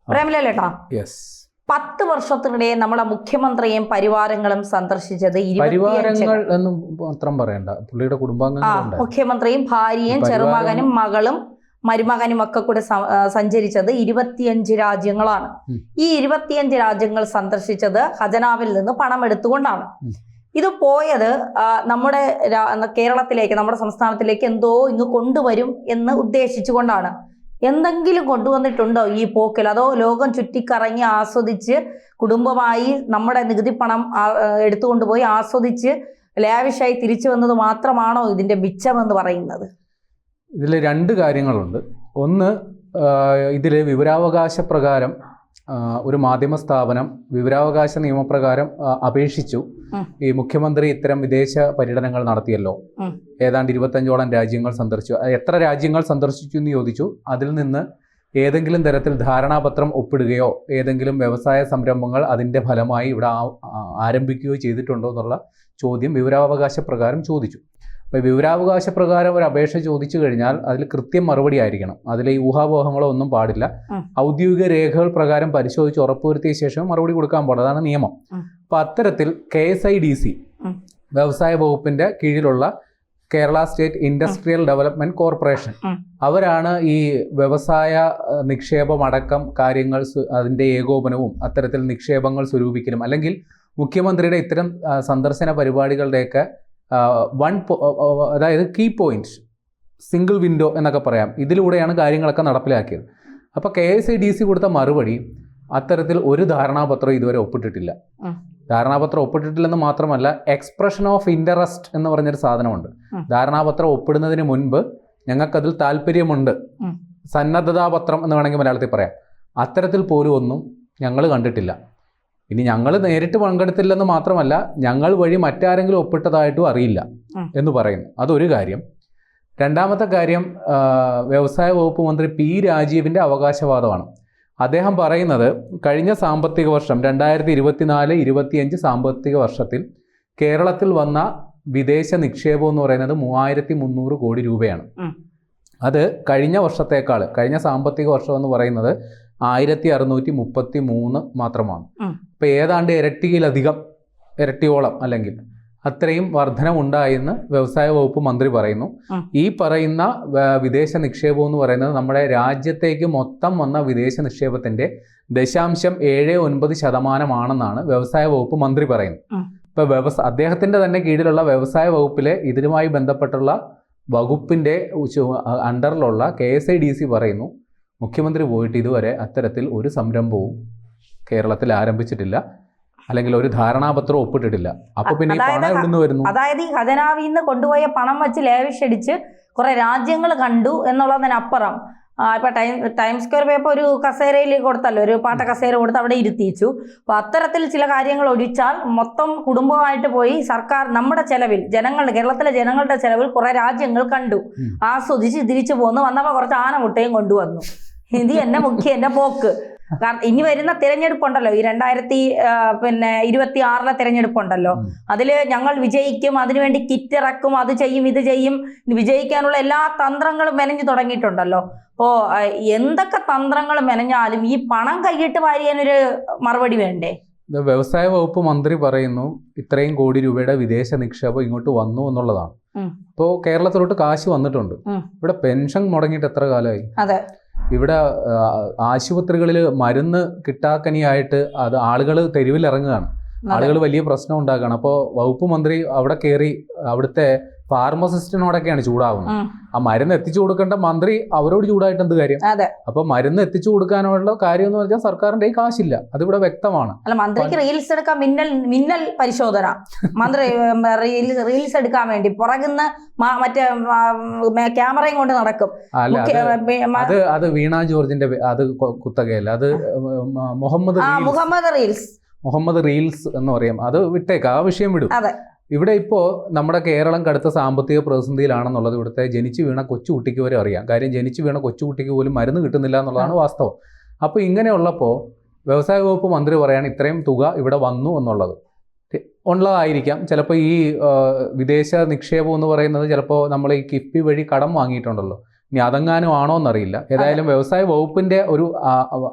പ്രേമലേട്ടാ, yes, 10 വർഷത്തിനിടെ നമ്മുടെ മുഖ്യമന്ത്രിയും പരിവാരങ്ങളും സന്ദർശിച്ചത് പരിവാരങ്ങൾ എന്ന് മാത്രം പറയണ്ട, പുള്ളിയുടെ കുടുംബാംഗങ്ങളുണ്ട്. മുഖ്യമന്ത്രിയും ഭാര്യയും ചെറുമകനും മകളും മരുമകനും ഒക്കെ കൂടെ സഞ്ചരിച്ചത് 25 രാജ്യങ്ങളാണ്. ഈ 25 രാജ്യങ്ങൾ സന്ദർശിച്ചത് ഖജനാവിൽ നിന്ന് പണം എടുത്തുകൊണ്ടാണ്. ഇത് പോയത് നമ്മുടെ കേരളത്തിലേക്ക്, നമ്മുടെ സംസ്ഥാനത്തിലേക്ക് എന്തോ ഇങ്ങ് കൊണ്ടുവരും എന്ന് ഉദ്ദേശിച്ചുകൊണ്ടാണ്. എന്തെങ്കിലും കൊണ്ടുവന്നിട്ടുണ്ടോ ഈ പോക്കിൽ? അതോ ലോകം ചുറ്റിക്കറങ്ങി ആസ്വദിച്ച് കുടുംബമായി നമ്മുടെ നികുതി പണം എടുത്തുകൊണ്ടുപോയി ആസ്വദിച്ച് ലാവിഷായി തിരിച്ചു വന്നത് മാത്രമാണോ ഇതിന്റെ മിച്ചമെന്ന് പറയുന്നത്? ഇതിൽ 2 കാര്യങ്ങളുണ്ട്. ഒന്ന്, ഇതിൽ വിവരാവകാശ പ്രകാരം ഒരു മാധ്യമ സ്ഥാപനം വിവരാവകാശ നിയമപ്രകാരം അപേക്ഷിച്ചു. ഈ മുഖ്യമന്ത്രി ഇത്തരം വിദേശ പര്യടനങ്ങൾ നടത്തിയല്ലോ, ഏതാണ്ട് 25ഓളം രാജ്യങ്ങൾ സന്ദർശിച്ചു. എത്ര രാജ്യങ്ങൾ സന്ദർശിച്ചു എന്ന് ചോദിച്ചു. അതിൽ നിന്ന് ഏതെങ്കിലും തരത്തിൽ ധാരണാപത്രം ഒപ്പിടുകയോ ഏതെങ്കിലും വ്യവസായ സംരംഭങ്ങൾ അതിൻ്റെ ഫലമായി ഇവിടെ ആരംഭിക്കുകയോ ചെയ്തിട്ടുണ്ടോ എന്നുള്ള ചോദ്യം വിവരാവകാശ പ്രകാരം ചോദിച്ചു. അപ്പോൾ വിവരാവകാശ പ്രകാരം ഒരു അപേക്ഷ ചോദിച്ചു കഴിഞ്ഞാൽ അതിൽ കൃത്യം മറുപടി ആയിരിക്കണം. അതിൽ ഈ ഊഹാപോഹങ്ങളോ ഒന്നും പാടില്ല. ഔദ്യോഗിക രേഖകൾ പ്രകാരം പരിശോധിച്ച് ഉറപ്പുവരുത്തിയ ശേഷം മറുപടി കൊടുക്കാൻ പാടില്ല. അതാണ് നിയമം. അപ്പോൾ അത്തരത്തിൽ KSIDC വ്യവസായ വകുപ്പിന്റെ കീഴിലുള്ള Kerala state industrial development corporation, അവരാണ് ഈ വ്യവസായ നിക്ഷേപം അടക്കം കാര്യങ്ങൾ അതിൻ്റെ ഏകോപനവും അത്തരത്തിൽ നിക്ഷേപങ്ങൾ സ്വരൂപിക്കലും അല്ലെങ്കിൽ മുഖ്യമന്ത്രിയുടെ ഇത്തരം സന്ദർശന പരിപാടികളുടെയൊക്കെ അതായത് കീ പോയിന്റ്സ്, സിംഗിൾ വിൻഡോ എന്നൊക്കെ പറയാം, ഇതിലൂടെയാണ് കാര്യങ്ങളൊക്കെ നടപ്പിലാക്കിയത്. അപ്പോൾ KSIDC കൊടുത്ത മറുപടി അത്തരത്തിൽ ഒരു ധാരണാപത്രം ഇതുവരെ ഒപ്പിട്ടിട്ടില്ല. ധാരണാപത്രം ഒപ്പിട്ടിട്ടില്ലെന്ന് മാത്രമല്ല, എക്സ്പ്രഷൻ ഓഫ് ഇൻട്രസ്റ്റ് എന്ന് പറഞ്ഞൊരു സാധനമുണ്ട്. ധാരണാപത്രം ഒപ്പിടുന്നതിന് മുൻപ് ഞങ്ങൾക്കതിൽ താല്പര്യമുണ്ട്, സന്നദ്ധതാപത്രം എന്ന് വേണമെങ്കിൽ മലയാളത്തിൽ പറയാം. അത്തരത്തിൽ പോലും ഒന്നും ഞങ്ങൾ കണ്ടിട്ടില്ല. ഇനി ഞങ്ങൾ നേരിട്ട് പങ്കെടുത്തില്ലെന്ന് മാത്രമല്ല, ഞങ്ങൾ വഴി മറ്റാരെങ്കിലും ഒപ്പിട്ടതായിട്ടും അറിയില്ല എന്ന് പറയുന്നു. അതൊരു കാര്യം. രണ്ടാമത്തെ കാര്യം, വ്യവസായ വകുപ്പ് മന്ത്രി P. രാജീവിൻ്റെ അവകാശവാദമാണ്. അദ്ദേഹം പറയുന്നത് കഴിഞ്ഞ സാമ്പത്തിക വർഷം 2024-25 സാമ്പത്തിക വർഷത്തിൽ കേരളത്തിൽ വന്ന വിദേശ നിക്ഷേപം എന്ന് പറയുന്നത് 3300 കോടി രൂപയാണ്. അത് കഴിഞ്ഞ വർഷത്തേക്കാൾ, കഴിഞ്ഞ സാമ്പത്തിക വർഷം എന്ന് പറയുന്നത് 1633 മാത്രമാണ്. ഇപ്പം ഏതാണ്ട് ഇരട്ടിയോളം അല്ലെങ്കിൽ അത്രയും വർധനമുണ്ടായെന്ന് വ്യവസായ വകുപ്പ് മന്ത്രി പറയുന്നു. ഈ പറയുന്ന വിദേശ നിക്ഷേപം എന്ന് പറയുന്നത് നമ്മുടെ രാജ്യത്തേക്ക് മൊത്തം വന്ന വിദേശ നിക്ഷേപത്തിൻ്റെ 0.79% വ്യവസായ വകുപ്പ് മന്ത്രി പറയുന്നു. ഇപ്പം അദ്ദേഹത്തിൻ്റെ തന്നെ കീഴിലുള്ള വ്യവസായ വകുപ്പിലെ ഇതിനുമായി ബന്ധപ്പെട്ടുള്ള വകുപ്പിൻ്റെ അണ്ടറിലുള്ള KSIDC പറയുന്നു, മുഖ്യമന്ത്രി പോയിട്ട് ഇതുവരെ അത്തരത്തിൽ ഒരു സംരംഭവും കേരളത്തിൽ ആരംഭിച്ചിട്ടില്ല, അല്ലെങ്കിൽ ഒരു ധാരണാപത്രം ഒപ്പിട്ടിട്ടില്ല. അപ്പൊ പിന്നെ ഈ പണം എവിടുന്ന് വരുന്നു? അതായത് ഈ ഖജനാവിൽ നിന്ന് കൊണ്ടുപോയ പണം വെച്ച് ലേവിഷടിച്ച് കുറെ രാജ്യങ്ങൾ കണ്ടു എന്നുള്ളതിനപ്പുറം ഇപ്പൊ ടൈം സ്ക്വയർ പേപ്പർ ഒരു കസേരയിൽ കൊടുത്തല്ലോ, ഒരു പാട്ട കസേര കൊടുത്ത് അവിടെ ഇരുത്തിച്ചു. അപ്പൊ അത്തരത്തിൽ ചില കാര്യങ്ങൾ ഒഴിച്ചാൽ മൊത്തം കുടുംബമായിട്ട് പോയി സർക്കാർ നമ്മുടെ ചെലവിൽ, കേരളത്തിലെ ജനങ്ങളുടെ ചെലവിൽ കുറെ രാജ്യങ്ങൾ കണ്ടു, ആസ്വദിച്ച് തിരിച്ചു പോന്നു. വന്നപ്പോൾ കുറച്ച് ആനമുട്ടയും കൊണ്ടുവന്നു. ഇത് എന്റെ പോക്ക്. കാരണം ഇനി വരുന്ന തിരഞ്ഞെടുപ്പുണ്ടല്ലോ, ഈ 2026 തിരഞ്ഞെടുപ്പുണ്ടല്ലോ, അതില് ഞങ്ങൾ വിജയിക്കും, അതിനുവേണ്ടി കിറ്റ് ഇറക്കും, അത് ചെയ്യും, ഇത് ചെയ്യും, വിജയിക്കാനുള്ള എല്ലാ തന്ത്രങ്ങളും മെനഞ്ഞു തുടങ്ങിയിട്ടുണ്ടല്ലോ. അപ്പോ എന്തൊക്കെ തന്ത്രങ്ങൾ മെനഞ്ഞാലും ഈ പണം കൈയിട്ട് വാരിയാനൊരു മറുപടി വേണ്ടേ? വ്യവസായ വകുപ്പ് മന്ത്രി പറയുന്നു ഇത്രയും കോടി രൂപയുടെ വിദേശ നിക്ഷേപം ഇങ്ങോട്ട് വന്നു എന്നുള്ളതാണ്. ഇപ്പോൾ കേരളത്തിലോട്ട് കാശ് വന്നിട്ടുണ്ട്. ഇവിടെ പെൻഷൻ മുടങ്ങിയിട്ട് എത്ര കാലമായി? അതെ, ഇവിടെ ആശുപത്രികളിൽ മരുന്ന് കിട്ടാക്കനിയായിട്ട് അത് ആളുകൾ തെരുവിലിറങ്ങുകയാണ്, ആളുകൾ വലിയ പ്രശ്നം ഉണ്ടാക്കുകയാണ്. അപ്പോൾ വകുപ്പ് മന്ത്രി അവിടെ കയറി അവിടുത്തെ ഫാർമസിസ്റ്റിനോടൊക്കെയാണ് ചൂടാവുന്നത്. ആ മരുന്ന് എത്തിച്ചു കൊടുക്കേണ്ട മന്ത്രി അവരോട് ചൂടായിട്ട് എന്ത് കാര്യം? അപ്പൊ മരുന്ന് എത്തിച്ചു കൊടുക്കാനുള്ള കാര്യം എന്ന് പറഞ്ഞാൽ സർക്കാരിന്റെ കാശില്ല, അതിവിടെ വ്യക്തമാണ്. അല്ല, മന്ത്രിക്ക് റീൽസ് എടുക്കാൻ മിന്നൽ പരിശോധന, മന്ത്രി റീൽസ് എടുക്കാൻ വേണ്ടി പുറകുന്ന മറ്റേ ക്യാമറയും കൊണ്ട് നടക്കും. അത് വീണ ജോർജിന്റെ അത് കുത്തകയല്ല, അത് മുഹമ്മദ് റീൽസ് എന്ന് പറയും. അത് വിട്ടേക്ക്, ആ വിഷയം വിടും. ഇവിടെ ഇപ്പോൾ നമ്മുടെ കേരളം കടുത്ത സാമ്പത്തിക പ്രതിസന്ധിയിലാണെന്നുള്ളത് ഇവിടുത്തെ ജനിച്ചു വീണ കൊച്ചുകുട്ടിക്ക് വരെ അറിയാം. കാര്യം ജനിച്ചു വീണ കൊച്ചുകുട്ടിക്ക് പോലും മരുന്ന് കിട്ടുന്നില്ല എന്നുള്ളതാണ് വാസ്തവം. അപ്പോൾ ഇങ്ങനെയുള്ളപ്പോൾ വ്യവസായ വകുപ്പ് മന്ത്രി പറയാണ് ഇത്രയും തുക ഇവിടെ വന്നു എന്നുള്ളത് ഉള്ളതായിരിക്കാം. ചിലപ്പോൾ ഈ വിദേശ നിക്ഷേപം എന്ന് പറയുന്നത് ചിലപ്പോൾ നമ്മൾ ഈ കിഫ്ബി വഴി കടം വാങ്ങിയിട്ടുണ്ടല്ലോ, ഇനി അതെങ്ങാനും ആണോ എന്നറിയില്ല. ഏതായാലും വ്യവസായ വകുപ്പിന്റെ ഒരു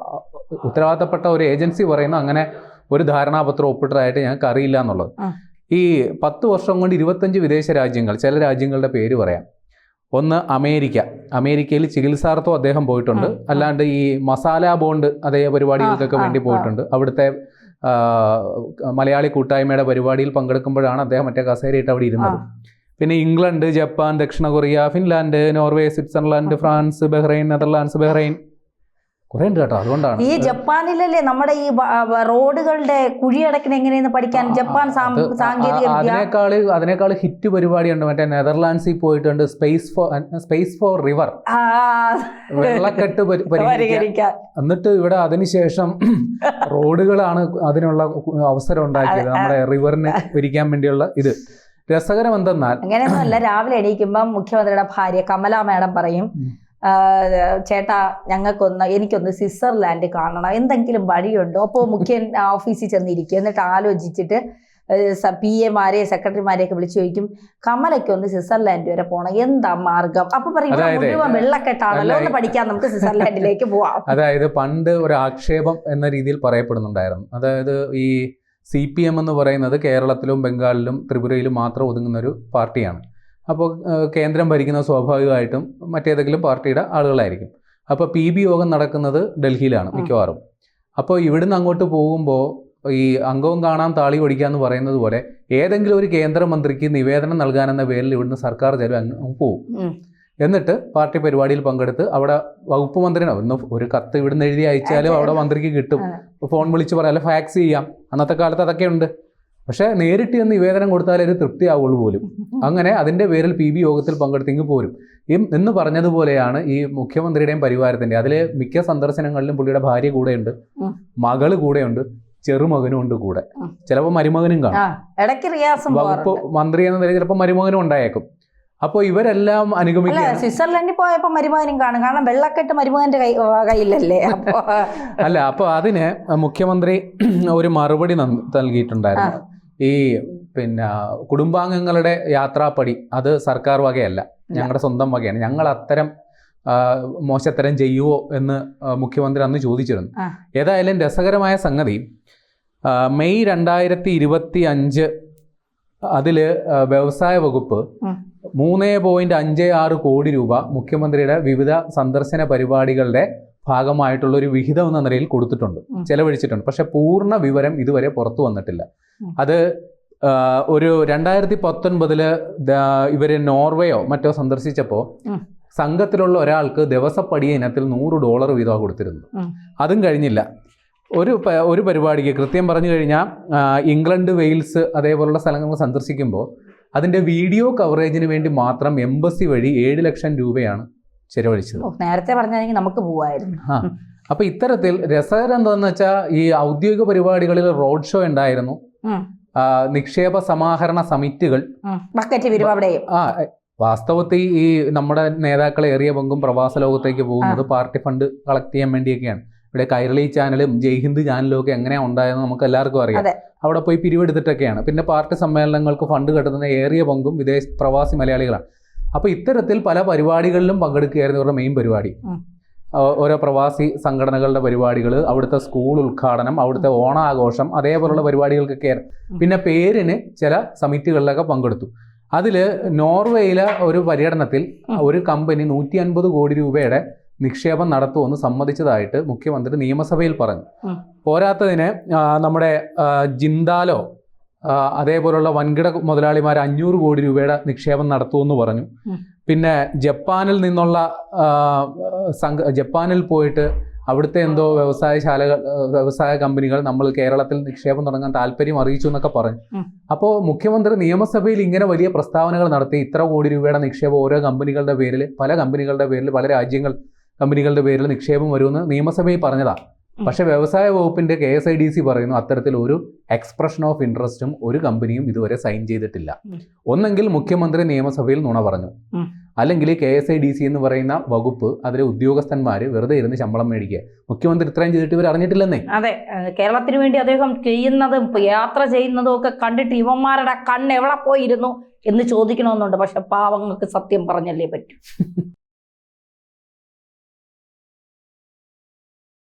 ഉത്തരവാദിത്തപ്പെട്ട ഒരു ഏജൻസി പറയുന്നു അങ്ങനെ ഒരു ധാരണാപത്രം ഒപ്പിട്ടതായിട്ട് ഞങ്ങൾക്ക് അറിയില്ല എന്നുള്ളത്. ഈ 10 വർഷം കൊണ്ട് 25 വിദേശ രാജ്യങ്ങൾ, ചില രാജ്യങ്ങളുടെ പേര് പറയാം. ഒന്ന് അമേരിക്കയിൽ ചികിത്സാർത്ഥം അദ്ദേഹം പോയിട്ടുണ്ട്. അല്ലാണ്ട് ഈ മസാല ബോണ്ട് അതേ പരിപാടികൾക്കൊക്കെ വേണ്ടി പോയിട്ടുണ്ട്. അവിടുത്തെ മലയാളി കൂട്ടായ്മയുടെ പരിപാടിയിൽ പങ്കെടുക്കുമ്പോഴാണ് അദ്ദേഹം മറ്റേ കസേരയിട്ട് അവിടെ ഇരുന്നത്. പിന്നെ ഇംഗ്ലണ്ട്, ജപ്പാൻ, ദക്ഷിണ Korea, Finland, Norway, Switzerland, France, Bahrain, Netherlands, Bahrain കുറെ ഉണ്ട് കേട്ടോ. അതുകൊണ്ടാണ് ഈ ജപ്പാനിലല്ലേ നമ്മുടെ ഈ റോഡുകളുടെ കുഴിയടക്കണ എങ്ങനെയെന്ന് പഠിക്കാൻ ജപ്പാൻ സാങ്കേതിക അതിനേക്കാൾ ഹിറ്റ് പരിപാടിയുണ്ട്. മറ്റേ നെതർലാൻഡ്സിൽ പോയിട്ടുണ്ട്, സ്പേസ് ഫോർ റിവർ, വെള്ളക്കെട്ട് പരിഹരിക്കാൻ. എന്നിട്ട് ഇവിടെ അതിനുശേഷം റോഡുകളാണ് അതിനുള്ള അവസരം ഉണ്ടാക്കിയത്, നമ്മുടെ റിവറിന് പിരിക്കാൻ വേണ്ടിയുള്ള. ഇത് രസകരം എന്തെന്നാൽ അങ്ങനെയൊന്നുമല്ല. രാവിലെ എണീക്കുമ്പം മുഖ്യമന്ത്രിയുടെ ഭാര്യ കമല മാഡം പറയും, ചേട്ടാ എനിക്കൊന്ന് സ്വിറ്റ്സർലാൻഡ് കാണണം, എന്തെങ്കിലും വഴിയുണ്ടോ? അപ്പോൾ മുഖ്യൻ ഓഫീസിൽ ചെന്നിരിക്കും. എന്നിട്ട് ആലോചിച്ചിട്ട് PA-മാരെ സെക്രട്ടറിമാരെയൊക്കെ വിളിച്ചു ചോദിക്കും, കമലയ്ക്കൊന്ന് സ്വിറ്റ്സർലാൻഡ് വരെ പോകണം, എന്താ മാർഗം? അപ്പൊ പറയും മുഴുവൻ വെള്ളക്കെട്ടാണല്ലോ, ഒന്ന് പഠിക്കാൻ നമുക്ക് സ്വിറ്റ്സർലാൻഡിലേക്ക് പോവാം. അതായത് പണ്ട് ഒരു ആക്ഷേപം എന്ന രീതിയിൽ പറയപ്പെടുന്നുണ്ടായിരുന്നു. അതായത് ഈ CPM എന്ന് പറയുന്നത് കേരളത്തിലും ബംഗാളിലും ത്രിപുരയിലും മാത്രം ഒതുങ്ങുന്ന ഒരു പാർട്ടിയാണ്. അപ്പോൾ കേന്ദ്രം ഭരിക്കുന്ന സ്വാഭാവികമായിട്ടും മറ്റേതെങ്കിലും പാർട്ടിയുടെ ആളുകളായിരിക്കും. അപ്പോൾ PB യോഗം നടക്കുന്നത് ഡൽഹിയിലാണ് മിക്കവാറും. അപ്പോൾ ഇവിടുന്ന് അങ്ങോട്ട് പോകുമ്പോൾ ഈ അംഗവും കാണാൻ താളി ഓടിക്കാന്ന് പറയുന്നത് പോലെ ഏതെങ്കിലും ഒരു കേന്ദ്രമന്ത്രിക്ക് നിവേദനം നൽകാനെന്ന പേരിൽ ഇവിടുന്ന് സർക്കാർ ചെലവ് പോകും. എന്നിട്ട് പാർട്ടി പരിപാടിയിൽ പങ്കെടുത്ത് അവിടെ വകുപ്പ് മന്ത്രിനോ ഒന്ന് ഒരു കത്ത് ഇവിടുന്ന് എഴുതി അയച്ചാലും അവിടെ മന്ത്രിക്ക് കിട്ടും. ഫോൺ വിളിച്ച് പറയാം, അല്ലെ ഫാക്സ് ചെയ്യാം. അന്നത്തെ കാലത്ത് അതൊക്കെ ഉണ്ട്. പക്ഷേ നേരിട്ട് ഒന്ന് നിവേദനം കൊടുത്താലേ ഒരു തൃപ്തിയാവുള്ളൂ പോലും. അങ്ങനെ അതിൻ്റെ പേരിൽ PB യോഗത്തിൽ പങ്കെടുത്തെങ്കിൽ പോരും. എന്ന് പറഞ്ഞതുപോലെയാണ് ഈ മുഖ്യമന്ത്രിയുടെയും പരിവാരത്തിൻ്റെ. അതിൽ മിക്ക സന്ദർശനങ്ങളിലും പുള്ളിയുടെ ഭാര്യ കൂടെയുണ്ട്, മകള് കൂടെയുണ്ട്, ചെറുമകനും ഉണ്ട് കൂടെ, ചിലപ്പോൾ മരുമകനും കാണും. വകുപ്പ് മന്ത്രി എന്ന നിലയിൽ ചിലപ്പോൾ മരുമകനും ഉണ്ടായേക്കും. അപ്പോൾ ഇവരെല്ലാം അനുഗമിക്കുക. സ്വിറ്റ്സർലൻഡിൽ പോയപ്പോൾ മരുമകനും കാണും, കാരണം വെള്ളക്കെട്ട് മരുമകന്റെ കയ്യിലല്ലേ. അല്ല, അപ്പോൾ അതിന് മുഖ്യമന്ത്രി ഒരു മറുപടി നൽകിയിട്ടുണ്ടായിരുന്നു. ഈ കുടുംബാംഗങ്ങളുടെ യാത്രാപ്പടി അത് സർക്കാർ വകയല്ല, ഞങ്ങളുടെ സ്വന്തം വകയാണ്, ഞങ്ങൾ അത്തരം മോശത്തരം ചെയ്യുവോ എന്ന് മുഖ്യമന്ത്രി അന്ന് ചോദിച്ചിരുന്നു. ഏതായാലും രസകരമായ സംഗതി, മെയ് 2025 അതിൽ വ്യവസായ വകുപ്പ് 3.56 കോടി രൂപ മുഖ്യമന്ത്രിയുടെ വിവിധ സന്ദർശന പരിപാടികളുടെ ഭാഗമായിട്ടുള്ളൊരു വിഹിതം എന്ന നിലയിൽ കൊടുത്തിട്ടുണ്ട്, ചെലവഴിച്ചിട്ടുണ്ട്. പക്ഷെ പൂർണ്ണ വിവരം ഇതുവരെ പുറത്തു വന്നിട്ടില്ല. അത് ഒരു 2019 ഇവര് നോർവേയോ മറ്റോ സന്ദർശിച്ചപ്പോൾ സംഘത്തിലുള്ള ഒരാൾക്ക് ദിവസപ്പടിയ ഇനത്തിൽ $100 വീതം കൊടുത്തിരുന്നു. അതും കഴിഞ്ഞില്ല. ഒരു പരിപാടിക്ക് കൃത്യം പറഞ്ഞു കഴിഞ്ഞാൽ ഇംഗ്ലണ്ട്, വെയിൽസ് അതേപോലുള്ള സ്ഥലങ്ങൾ സന്ദർശിക്കുമ്പോൾ അതിൻ്റെ വീഡിയോ കവറേജിന് വേണ്ടി മാത്രം എംബസി വഴി 7 ലക്ഷം രൂപയാണ് ചെലവഴിച്ചത്. നേരത്തെ പറഞ്ഞാൽ നമുക്ക് പോവായിരുന്നു. അപ്പോൾ ഇത്തരത്തിൽ രസകരം എന്താണെന്ന് വെച്ചാൽ ഈ ഔദ്യോഗിക പരിപാടികളിൽ റോഡ് ഷോ ഉണ്ടായിരുന്നു, നിക്ഷേപ സമാഹരണ സമിറ്റുകൾ, വാസ്തവത്തിൽ ഈ നമ്മുടെ നേതാക്കളെ ഏറിയ പങ്കും പ്രവാസ ലോകത്തേക്ക് പോകുന്നത് പാർട്ടി ഫണ്ട് കളക്ട് ചെയ്യാൻ വേണ്ടിയൊക്കെയാണ്. ഇവിടെ കൈരളി ചാനലും ജയ്ഹിന്ദ് ചാനലും ഒക്കെ എങ്ങനെയാണ് ഉണ്ടായതെന്ന് നമുക്ക് എല്ലാവർക്കും അറിയാം. അവിടെ പോയി പിരിവെടുത്തിട്ടൊക്കെയാണ്. പിന്നെ പാർട്ടി സമ്മേളനങ്ങൾക്ക് ഫണ്ട് കെട്ടുന്ന ഏറിയ പങ്കും പ്രവാസി മലയാളികളാണ്. അപ്പോൾ ഇത്തരത്തിൽ പല പരിപാടികളിലും പങ്കെടുക്കുകയായിരുന്നു ഇവരുടെ മെയിൻ പരിപാടി. ഓരോ പ്രവാസി സംഘടനകളുടെ പരിപാടികൾ, അവിടുത്തെ സ്കൂൾ ഉദ്ഘാടനം, അവിടുത്തെ ഓണാഘോഷം, അതേപോലുള്ള പരിപാടികൾക്കൊക്കെ. പിന്നെ പേരിന് ചില സമിറ്റുകളിലൊക്കെ പങ്കെടുത്തു. അതിൽ നോർവേയിലെ ഒരു പര്യടനത്തിൽ ഒരു കമ്പനി 150 കോടി രൂപയുടെ നിക്ഷേപം നടത്തുമെന്ന് സമ്മതിച്ചതായിട്ട് മുഖ്യമന്ത്രി നിയമസഭയിൽ പറഞ്ഞു. പോരാത്തതിന് നമ്മുടെ ജിന്ദാലോ അതേപോലുള്ള വൻകിട മുതലാളിമാർ 500 കോടി രൂപയുടെ നിക്ഷേപം നടത്തുമെന്ന് പറഞ്ഞു. പിന്നെ ജപ്പാനിൽ പോയിട്ട് അവിടുത്തെ എന്തോ വ്യവസായ കമ്പനികൾ നമ്മൾ കേരളത്തിൽ നിക്ഷേപം തുടങ്ങാൻ താല്പര്യം അറിയിച്ചു എന്നൊക്കെ പറഞ്ഞു. അപ്പോൾ മുഖ്യമന്ത്രി നിയമസഭയിൽ ഇങ്ങനെ വലിയ പ്രസ്താവനകൾ നടത്തി, ഇത്ര കോടി രൂപയുടെ നിക്ഷേപം ഓരോ കമ്പനികളുടെ പേരിൽ, പല കമ്പനികളുടെ പേരിൽ, പല കമ്പനികളുടെ പേരിൽ നിക്ഷേപം വരുമെന്ന് നിയമസഭയിൽ പറഞ്ഞതാണ്. പക്ഷെ വ്യവസായ വകുപ്പിന്റെ KSIDC പറയുന്നു അത്തരത്തിൽ ഒരു എക്സ്പ്രഷൻ ഓഫ് ഇൻട്രസ്റ്റും ഒരു കമ്പനിയും ഇതുവരെ സൈൻ ചെയ്തിട്ടില്ല. ഒന്നെങ്കിൽ മുഖ്യമന്ത്രി നിയമസഭയിൽ നുണ പറഞ്ഞു, അല്ലെങ്കിൽ KSIDC എന്ന് പറയുന്ന വകുപ്പ് അതിലെ ഉദ്യോഗസ്ഥന്മാർ വെറുതെ ഇരുന്ന് ശമ്പളം മേടിക്കുക. മുഖ്യമന്ത്രി ഇത്രയും ചെയ്തിട്ട് ഇവർ അറിഞ്ഞിട്ടില്ലെന്നേ. അതെ, കേരളത്തിന് വേണ്ടി അദ്ദേഹം ചെയ്യുന്നതും യാത്ര ചെയ്യുന്നതും ഒക്കെ കണ്ടിട്ട് ഇവന്മാരുടെ കണ്ണ് എവിടെ പോയിരുന്നു എന്ന് ചോദിക്കണമെന്നുണ്ട്. പക്ഷെ പാവങ്ങൾക്ക് സത്യം പറഞ്ഞല്ലേ പറ്റൂ.